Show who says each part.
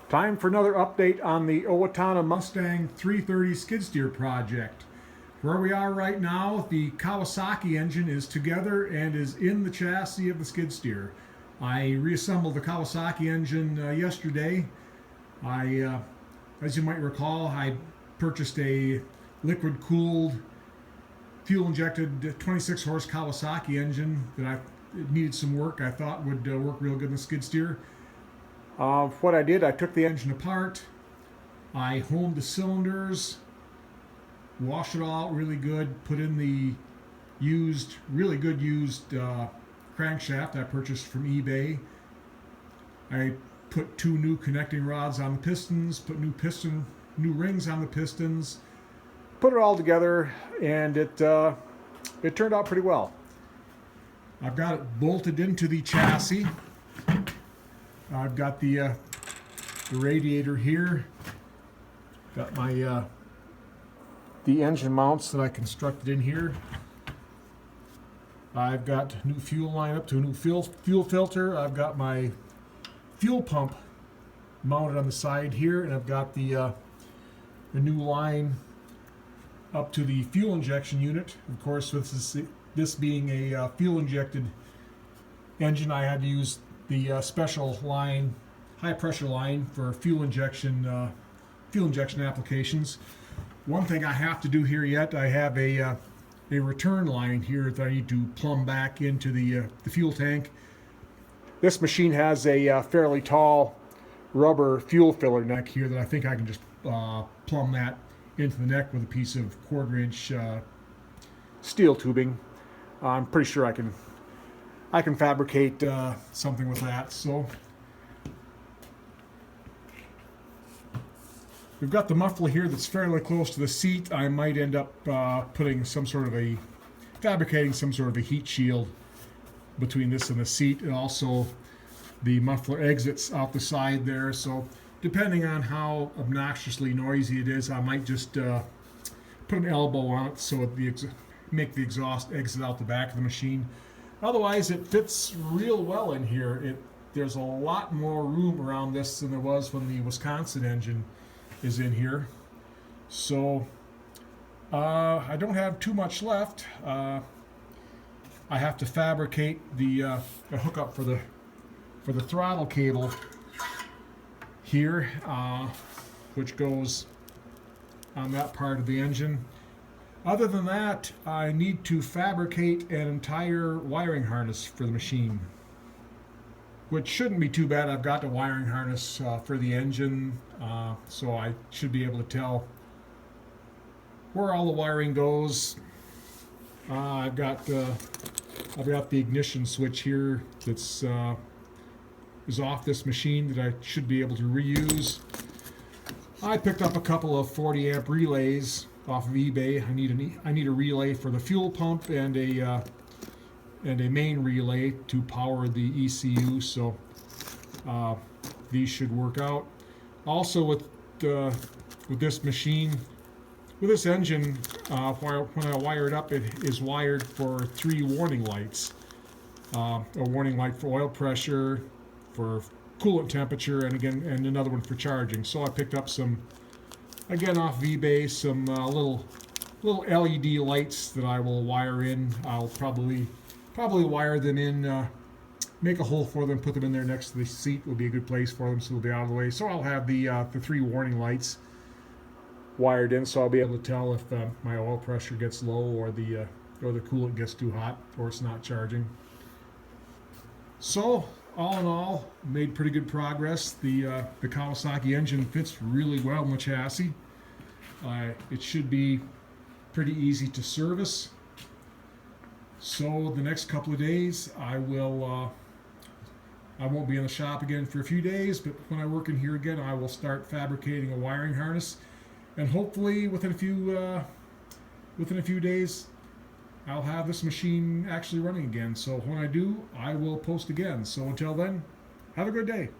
Speaker 1: Time for another update on the Owatonna Mustang 330 skid steer project. Where we are right now, the Kawasaki engine is together and is in the chassis of the skid steer. I reassembled the Kawasaki engine yesterday. As you might recall, I purchased a liquid-cooled, fuel-injected 26 horse Kawasaki engine that it needed some work. I thought would work real good in the skid steer. What I did, I took the engine apart, I honed the cylinders, washed it all out really good, put in the really good used crankshaft I purchased from eBay. I put two new connecting rods on the pistons, put new rings on the pistons, put it all together, and it turned out pretty well. I've got it bolted into the chassis. I've got the radiator here. Got my the engine mounts that I constructed in here. I've got new fuel line up to a new fuel filter. I've got my fuel pump mounted on the side here, and I've got the new line up to the fuel injection unit. Of course, with this being a fuel injected engine, I had to use the special line, high pressure line for fuel injection applications. One thing I have to do here yet, I have a return line here that I need to plumb back into the fuel tank. This machine has a fairly tall rubber fuel filler neck here that I think I can just plumb that into the neck with a piece of 1/4 inch steel tubing. I'm pretty sure I can fabricate something with that. So we've got the muffler here that's fairly close to the seat. I might end up fabricating some sort of a heat shield between this and the seat, and also the muffler exits out the side there. So depending on how obnoxiously noisy it is, I might just put an elbow on it so make the exhaust exit out the back of the machine. Otherwise, it fits real well in here. There's a lot more room around this than there was when the Wisconsin engine is in here. So I don't have too much left. I have to fabricate a hookup for the throttle cable here, which goes on that part of the engine. Other than that, I need to fabricate an entire wiring harness for the machine, which shouldn't be too bad. I've got the wiring harness for the engine, so I should be able to tell where all the wiring goes. I've got the ignition switch here that's is off this machine that I should be able to reuse. I picked up a couple of 40 amp relays off of eBay. I need a relay for the fuel pump and a main relay to power the ECU. So these should work out. Also with this machine, with this engine, when I wire it up, it is wired for 3 warning lights. A warning light for oil pressure, for coolant temperature, and another one for charging. So I picked up some, again off of eBay, some little LED lights that I will wire in. I'll probably wire them in, make a hole for them, put them in there next to the seat. Will be a good place for them, so they'll be out of the way. So I'll have the 3 warning lights wired in, so I'll be able to tell if my oil pressure gets low or the coolant gets too hot or it's not charging. So all in all, made pretty good progress. The Kawasaki engine fits really well in the chassis. It should be pretty easy to service. So the next couple of days, I won't be in the shop again for a few days, but when I work in here again, I will start fabricating a wiring harness, and hopefully within a few days, I'll have this machine actually running again. So when I do, I will post again. So until then, have a good day.